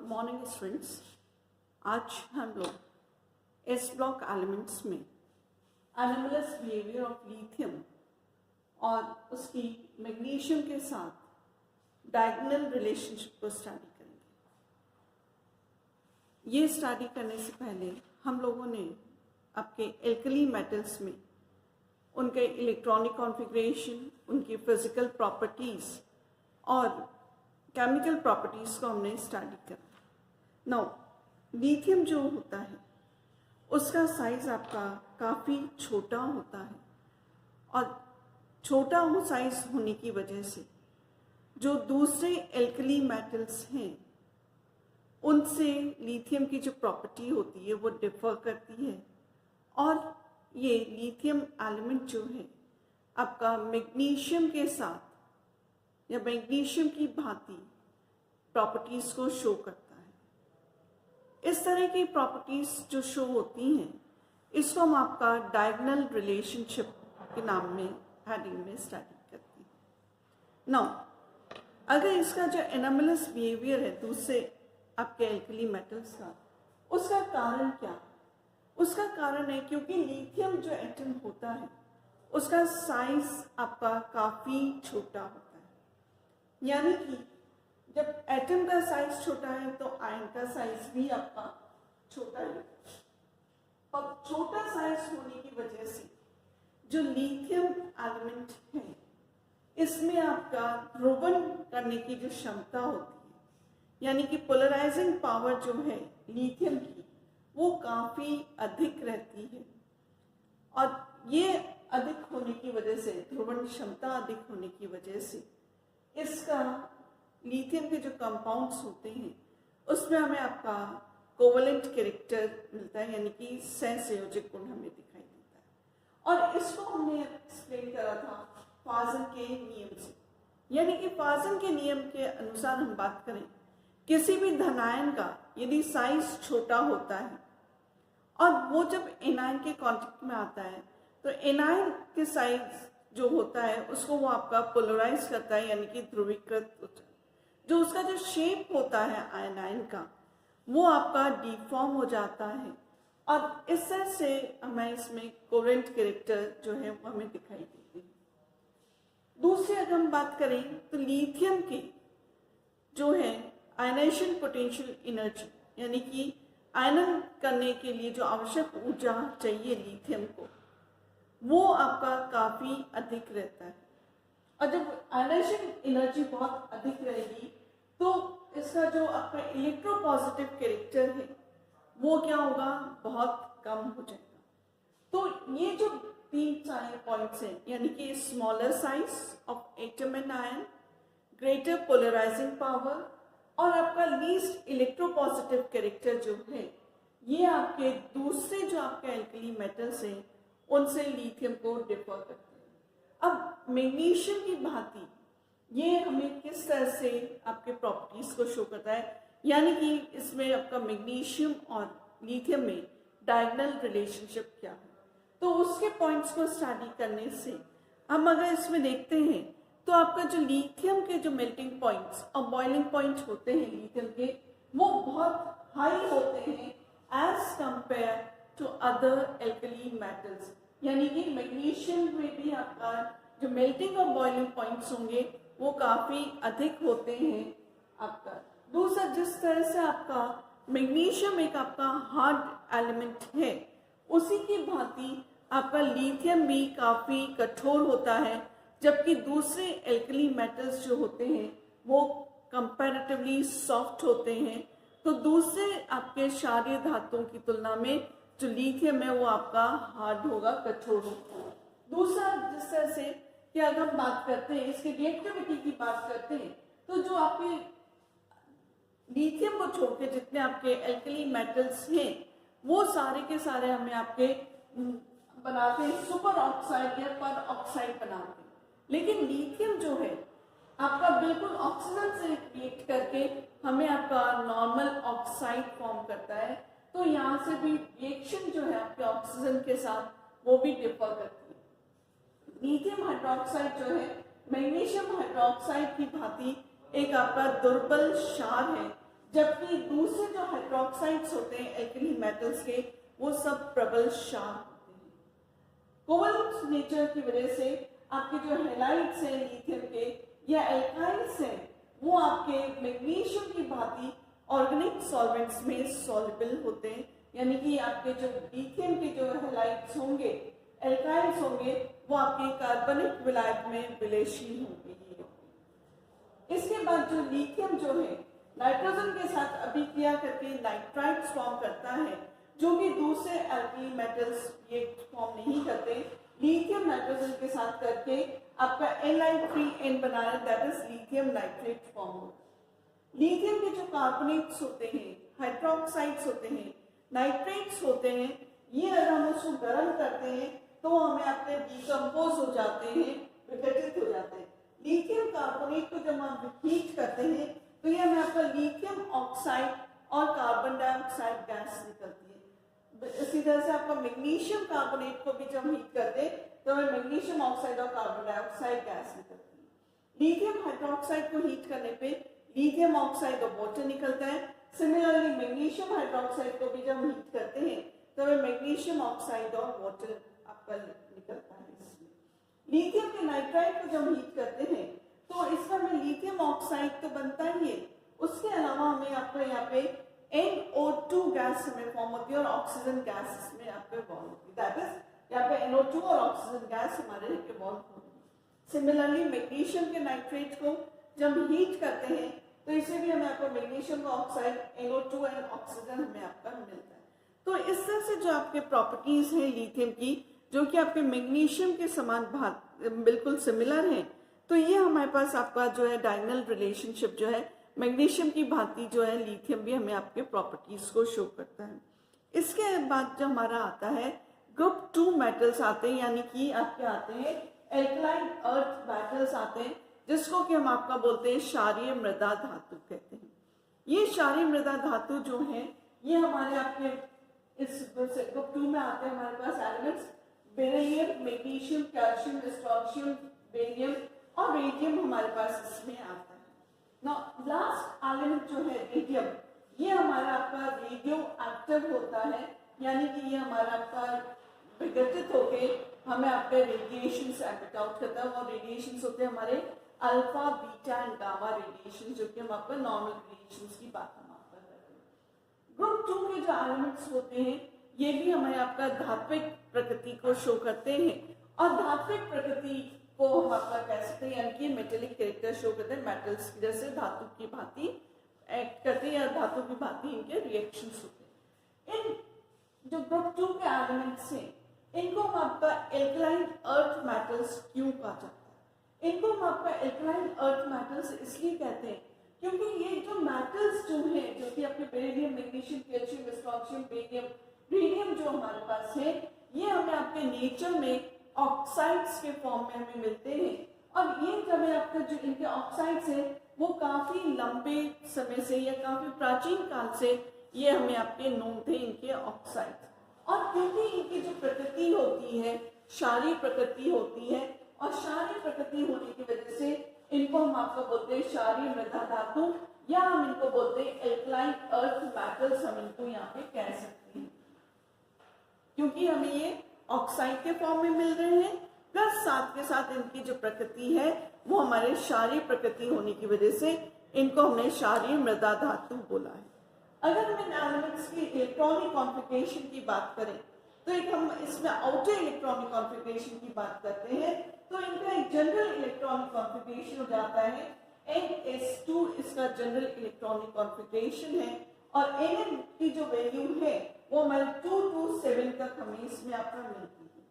Good morning students. आज हम लोग एस ब्लॉक एलिमेंट्स में एनोमलस बिहेवियर ऑफ लिथियम और उसकी मैग्नीशियम के साथ डायगोनल रिलेशनशिप को स्टडी करेंगे। ये स्टडी करने से पहले हम लोगों ने आपके एल्कली मेटल्स में उनके इलेक्ट्रॉनिक कॉन्फ़िगरेशन, उनकी फिजिकल प्रॉपर्टीज़ और केमिकल प्रॉपर्टीज़ को हमने स्टडी करा। नाउ लिथियम जो होता है उसका साइज़ आपका काफ़ी छोटा होता है और छोटा साइज़ होने की वजह से जो दूसरे एल्कली मेटल्स हैं उनसे लिथियम की जो प्रॉपर्टी होती है वो डिफ़र करती है और ये लिथियम एलिमेंट जो है आपका मैग्नीशियम के साथ या मैग्नीशियम की भांति प्रॉपर्टीज़ को शो करता है। इस तरह की प्रॉपर्टीज़ जो शो होती हैं इसको हम आपका डायगोनल रिलेशनशिप के नाम में हेडिंग में स्टडी करते हैं। नाउ अगर इसका जो एनोमलस बिहेवियर है दूसरे आपके एल्कली मेटल्स का, उसका कारण क्या है? उसका कारण है क्योंकि लिथियम जो एटम होता है उसका साइज आपका काफ़ी छोटा होता है, यानी कि जब एटम का साइज छोटा है तो आयन का साइज भी आपका छोटा है और छोटा साइज होने की वजह से जो लिथियम एलिमेंट है इसमें आपका ध्रुवन करने की जो क्षमता होती है, यानी कि पोलराइजिंग पावर जो है लिथियम की वो काफ़ी अधिक रहती है और ये अधिक होने की वजह से, ध्रुवण क्षमता अधिक होने की वजह से इसका लिथियम के जो कंपाउंड्स होते हैं उसमें हमें आपका कोवलेंट कैरेक्टर मिलता है, यानी कि सहसंयोजक गुण हमें दिखाई देता है। और इसको हमने एक्सप्लेन करा था फाजन के नियम से, यानी कि फाजन के नियम के अनुसार हम बात करें किसी भी धनायन का यदि साइज छोटा होता है और वो जब एनायन के कांटेक्ट में आता है तो एनायन के साइज जो होता है उसको वो आपका पोलराइज करता है, यानी कि ध्रुवीकृत होता है। जो उसका जो शेप होता है आयनाइन का वो आपका डिफॉर्म हो जाता है और इस तरह से हमें इसमें कोवेलेंट कैरेक्टर जो है वो हमें दिखाई देती है। दूसरी अगर हम बात करें तो लिथियम के जो है आयनाइजेशन पोटेंशियल एनर्जी, यानी कि आयनन करने के लिए जो आवश्यक ऊर्जा चाहिए लिथियम को, वो आपका काफ़ी अधिक रहता है। और जब आयनाइजेशन एनर्जी बहुत अधिक रहेगी तो इसका जो आपका इलेक्ट्रोपॉजिटिव कैरेक्टर है वो क्या होगा, बहुत कम हो जाएगा। तो ये जो तीन सारे पॉइंट्स हैं, यानी कि smaller size of atom and ion, greater polarising power और आपका लीस्ट इलेक्ट्रोपॉजिटिव कैरेक्टर जो है, ये आपके दूसरे जो आपके एल्कली मेटल्स हैं उनसे लिथियम को डिफर करते हैं। अब मैग्नीशियम की भांति ये हमें किस तरह से आपके प्रॉपर्टीज को शो करता है, यानी कि इसमें आपका मैग्नीशियम और लिथियम में डायगोनल रिलेशनशिप क्या है, तो उसके पॉइंट्स को स्टडी करने से हम अगर इसमें देखते हैं तो आपका जो लिथियम के जो मेल्टिंग पॉइंट्स और बॉइलिंग पॉइंट होते हैं लिथियम के, वो बहुत हाई होते हैं as compare to other alkali metals, यानी कि मैग्नीशियम में भी आपका जो मेल्टिंग और बॉइलिंग पॉइंट्स होंगे वो काफ़ी अधिक होते हैं आपका। दूसरा, जिस तरह से आपका मैग्नीशियम एक आपका हार्ड एलिमेंट है उसी की भांति आपका लिथियम भी काफ़ी कठोर होता है, जबकि दूसरे एल्कली मेटल्स जो होते हैं वो कंपैरेटिवली सॉफ्ट होते हैं। तो दूसरे आपके क्षारीय धातुओं की तुलना में जो लिथियम है वो आपका हार्ड होगा, कठोर होगा। दूसरा, जिस तरह से कि अगर हम बात करते हैं इसके रिएक्टिविटी की बात करते हैं तो जो आपके लिथियम को छोड़ के जितने आपके एल्कली मेटल्स हैं वो सारे के सारे हमें आपके बनाते हैं सुपर ऑक्साइड या पर ऑक्साइड बनाते हैं, लेकिन लिथियम जो है आपका बिल्कुल ऑक्सीजन से रिएक्ट करके हमें आपका नॉर्मल ऑक्साइड फॉर्म करता है। तो यहाँ से भी रिएक्शन जो है आपके ऑक्सीजन के साथ वो भी डिफर करती है। लिथियम हाइड्रोक्साइड जो है मैग्नीशियम हाइड्रोक्साइड की भांति एक आपका दुर्बल क्षार है जबकि दूसरे जो हाइड्रोक्साइड्स होते हैं एल्कली मेटल्स के, वो सब प्रबल क्षार होते हैं। कोवलेंट नेचर की वजह से आपके जो हैलाइड्स हैं लिथियम के या एल्काइल्स हैं, वो आपके मैग्नीशियम की भांति ऑर्गेनिक सॉल्वेंट्स में सॉल्युबल होते हैं, यानी कि आपके जो लिथियम के जो हैलाइड्स होंगे, एल्काइल्स होंगे, वो आपके कार्बनिक विलायक में विलेयशील होंगे। इसके बाद जो लिथियम जो है नाइट्रोजन के साथ अभिक्रिया करके नाइट्राइट्स फॉर्म करता है, जो कि दूसरे एल्कली मेटल्स ये फॉर्म नहीं करते। लिथियम नाइट्रोजन के साथ करके आपका Ni3n बनाया, that is lithium nitrate form होता है। लिथियम के जो कार्बोनेट्स होते हैं, हाइड्रोक्साइड्स होते हैं, नाइट्रेट्स होते हैं, ये अगर हम उसको गर्म करते हैं तो हमें अपने डिकम्पोज हो जाते हैं, विघटित हो जाते हैं। लिथियम कार्बोनेट को जब हम हीट करते हैं तो ये हमें आपका लिथियम ऑक्साइड और कार्बन डाइऑक्साइड गैस निकलती है। इसी तरह से आपका मैग्नीशियम कार्बोनेट को भी जब हीट करते हैं तो हमें मैग्नीशियम ऑक्साइड और कार्बन डाइऑक्साइड गैस निकलती है। लिथियम हाइड्रोक्साइड को हीट करने पे लिथियम ऑक्साइड और वाटर निकलता है। सिमिलरली मैग्नीशियम हाइड्रोक्साइड को भी जब हीट करते हैं तो हमें मैग्नीशियम ऑक्साइड और वाटर आपका निकलता है। लिथियम के नाइट्राइड को जब हीट करते हैं तो इसका में लिथियम ऑक्साइड तो बनता ही है, उसके अलावा हमें आपको यहाँ पे NO2 गैस हमें फॉर्म होती है और ऑक्सीजन गैस इसमें आपके बॉन्ड होती है, दैट इज यहाँ पे NO2 और ऑक्सीजन गैस हमारे बॉन्ड होती है। सिमिलरली मैग्नीशियम के नाइट्रेट को जब हीट करते हैं तो इसे भी हमें आपको मैग्नीशियम का ऑक्साइड NO2 एंड ऑक्सीजन हमें आपका मिलता है। तो इस तरह से जो आपके प्रॉपर्टीज हैं लिथियम की, जो कि आपके मैग्नीशियम के समान बिल्कुल सिमिलर हैं, तो ये हमारे पास आपका जो है डायगोनल रिलेशनशिप जो है मैग्नीशियम की भांति जो है लिथियम भी हमें आपके प्रॉपर्टीज को शो करता है। इसके बाद जो हमारा आता है ग्रुप 2 मेटल्स आते हैं, यानी कि आपके आते हैं एल्कलाइन अर्थ मेटल्स आते हैं, जिसको कि हम आपका बोलते हैं क्षारीय मृदा धातु कहते हैं। ये क्षारीय मृदा धातु जो है ये हमारे आपके इस ग्रुप 2 में आते हैं। हमारे पास elements beryllium, magnesium, calcium, strontium, barium और रेडियम हमारे पास इसमें आता है। नाउ लास्ट एलिमेंट जो है रेडियम, ये हमारा आपका रेडियो एक्टिव होता है, यानी कि ये हमारा आपका विघटित होके हमें आपके रेडिएशन से एमिट आउट करता है। और रेडिएशन होते हैं हमारे alpha, beta and gamma radiation, जो कि हम आपका नॉर्मल रेडिएशन की बात हम आपका करते हैं। ग्रुप 2 के जो एलिमेंट्स होते हैं ये भी हमें आपका धात्विक प्रकृति को शो करते हैं, और धात्विक प्रकृति को हम आपका कह सकते हैं, यानी कि मेटेलिक कैरेक्टर शो करते हैं, मेटल्स की जैसे धातु की भांति एक्ट करते हैं या धातु की भांति इनके रिएक्शंस होते हैं। इन जो ग्रुप 2 के एलिमेंट्स हैं इनको हम आपका एल्कलाइन अर्थ मेटल्स क्यों कहा जाता है? इनको हम आपका एल्कलाइन अर्थ मेटल्स इसलिए कहते हैं क्योंकि ये जो मेटल्स जो है, जो कि आपके beryllium, magnesium, calcium, strontium, barium, radium जो हमारे पास है, ये हमें आपके नेचर में ऑक्साइड्स के फॉर्म में हमें मिलते हैं। और ये जब आपका जो इनके ऑक्साइड्स है वो काफी लंबे समय से या काफी प्राचीन काल से ये हमें आपके नोन थे इनके ऑक्साइड्स। और क्योंकि इनकी जो प्रकृति होती है क्षारीय प्रकृति होती है, और क्षारीय प्रकृति होने की वजह से इनको हम आपको बोलते हैं क्षारीय मृदा धातु, या हम इनको बोलते हैं एल्कलाइन अर्थ मेटल्स, हम इनको यहाँ पे कह सकते हैं, क्योंकि हमें ये ऑक्साइड के फॉर्म में मिल रहे हैं, प्लस साथ के साथ इनकी जो प्रकृति है वो हमारे क्षारीय प्रकृति होने की वजह से इनको हमने क्षारीय मृदा धातु बोला है। अगर हम इन एलिमेंट्स की इलेक्ट्रॉनिक कॉन्फ़िगरेशन की बात करें तो एक हम इसमें आउटर इलेक्ट्रॉनिक कॉन्फ़िगरेशन की बात करते हैं, तो इनका एक जनरल इलेक्ट्रॉनिक कॉन्फ़िगरेशन हो जाता है NS2, इसका जनरल इलेक्ट्रॉनिक कॉन्फ़िगरेशन है, और N की जो वैल्यू है वो हमारे 2 to 7 तक हमें इसमें आपका मिलती है।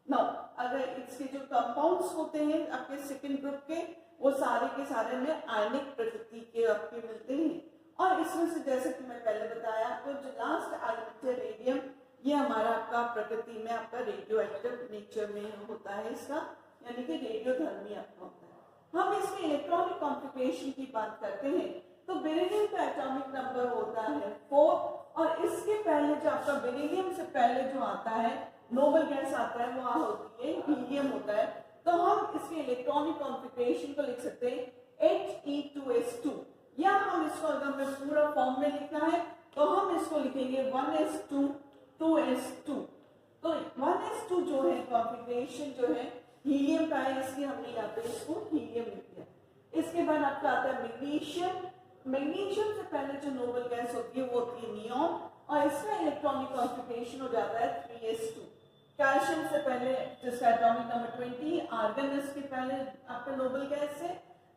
नाउ अगर इसके जो कंपाउंड्स होते हैं आपके सेकेंड ग्रुप के, वो सारे के सारे में आयनिक प्रकृति के आपके मिलते हैं, और इसमें से जैसे कि मैं पहले बताया आपको जो लास्ट एलिमेंट है रेडियम, ये हमारा आपका प्रकृति में आपका रेडियो एक्टिव नेचर में होता है इसका, यानी कि रेडियोधर्मी आपका होता है। हम इसमें इलेक्ट्रॉनिक कॉन्फ़िगरेशन की बात करते हैं तो बेरिलियम का एटॉमिक नंबर होता है 4, और इसके पहले जो आपका बेरिलियम से पहले जो आता है नोबल गैस आता है वो होती है हीलियम होता है। तो हम इसके इलेक्ट्रॉनिक कॉन्फ़िगरेशन को लिख सकते हैं He2s2, या हम इसको अगर हमें पूरा फॉर्म में लिखना है तो हम इसको लिखेंगे 1s2 2s2। तो 1s2 जो है कॉन्फ़िगरेशन जो है हीलियम का है, इसलिए हमने यहाँ पे इसको हीलियम लिख दिया। इसके बाद आपका आता है मैग्नीशियम। मैग्नीशियम से पहले जो नोबल गैस होती है वो होती है नियॉन, और इसका इलेक्ट्रॉनिक कॉन्फ़िगरेशन हो जाता है 3s2। कैल्शियम से पहले जिसका एटॉमिक नंबर 20, आर्गन इसके पहले आपका नोबल गैस है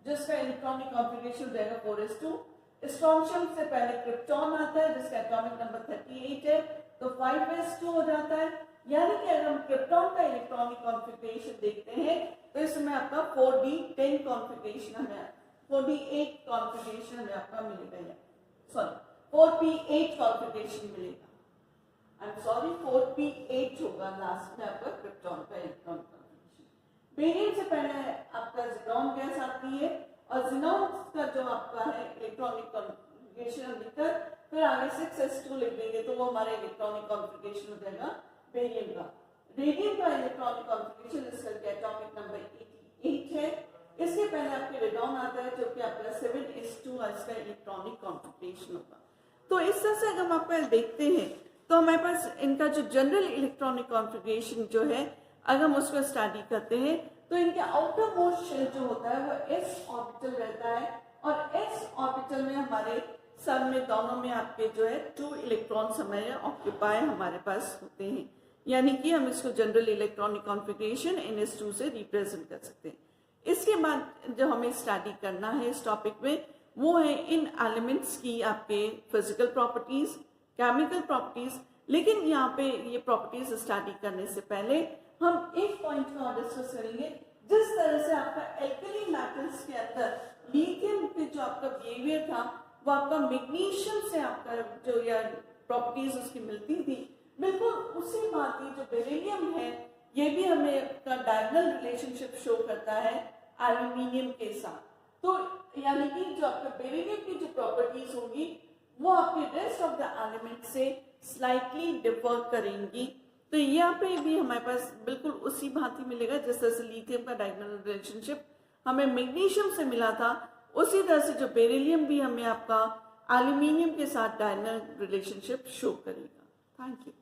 जिसका इलेक्ट्रॉनिक कॉन्फ़िगरेशन हो जाएगा 4s2। स्ट्रोंशियम से पहले क्रिप्टॉन आता है जिसका एटॉमिक नंबर 38 है, तो 5s2 हो जाता है। यानी कि अगर हम क्रिप्टॉन का इलेक्ट्रॉनिक कॉन्फ़िगरेशन देखते हैं तो इसमें आपका 4d10 कॉन्फ़िगरेशन हमें 4d8 कॉन्फ़िगरेशन हमें आपका मिलेगा, सॉरी 4p8 कॉन्फ़िगरेशन मिलेगा। आई एम सॉरी 4p8 होगा लास्ट में आपका क्रिप्टॉन का इलेक्ट्रॉनिक कॉन्फ़िगरेशन। बेरियम से पहले आपका ज़ीनॉन गैस आती है, और ज़ीनॉन का जो आपका है इलेक्ट्रॉनिक कॉन्फ़िगरेशन हम लिखकर फिर आगे 6s2 लिख देंगे तो वो हमारा इलेक्ट्रॉनिक कॉन्फ़िगरेशन हो जाएगा बेरियम का। रेडियम का इलेक्ट्रॉनिक कॉन्फ़िगरेशन इसका एटॉमिक नंबर 88 है। इसके पहले आपके रेडॉन आता है जो कि आपका 7s2 इसका इलेक्ट्रॉनिक कॉन्फ़िगरेशन होगा। तो इस तरह से अगर हम आपका देखते हैं तो हमारे पास इनका जो जनरल इलेक्ट्रॉनिक कॉन्फ़िगरेशन जो है अगर हम उसको स्टडी करते हैं तो इनके आउटर मोस्ट शेल जो होता है वो s ऑर्बिटल रहता है, और s ऑर्बिटल में हमारे सब में दोनों में आपके जो है 2 इलेक्ट्रॉन्स हमारे ऑक्यूपाई हमारे पास होते हैं। यानी कि हम इसको जनरल इलेक्ट्रॉनिक कॉन्फ़िगरेशन ns2 से रिप्रेजेंट कर सकते हैं। इसके बाद जो हमें स्टडी करना है इस टॉपिक में वो है इन एलिमेंट्स की आपके फिजिकल प्रॉपर्टीज, केमिकल प्रॉपर्टीज। लेकिन यहाँ पे ये प्रॉपर्टीज स्टडी करने से पहले हम एक पॉइंट को और डिस्कस करेंगे। जिस तरह से आपका एल्कली मेटल्स के अंदर लिथियम के जो आपका बिहेवियर था वो आपका मैग्नीशियम से आपका जो या प्रॉपर्टीज उसकी मिलती थी, बिल्कुल उसी बात की जो बेरिलियम है ये भी हमें का डायगोनल रिलेशनशिप शो करता है एल्यूमिनियम के साथ। तो यानी कि जो आपका बेरिलियम की जो प्रॉपर्टीज होंगी वो आपके रेस्ट ऑफ द एलिमेंट से स्लाइटली डिफर करेंगी। तो यहाँ पे भी हमारे पास बिल्कुल उसी भांति मिलेगा जिस तरह से लिथियम का डायगोनल रिलेशनशिप हमें मैग्नीशियम से मिला था, उसी तरह से जो बेरिलियम भी हमें आपका एल्यूमिनियम के साथ डायगोनल रिलेशनशिप शो करेगा। Thank you.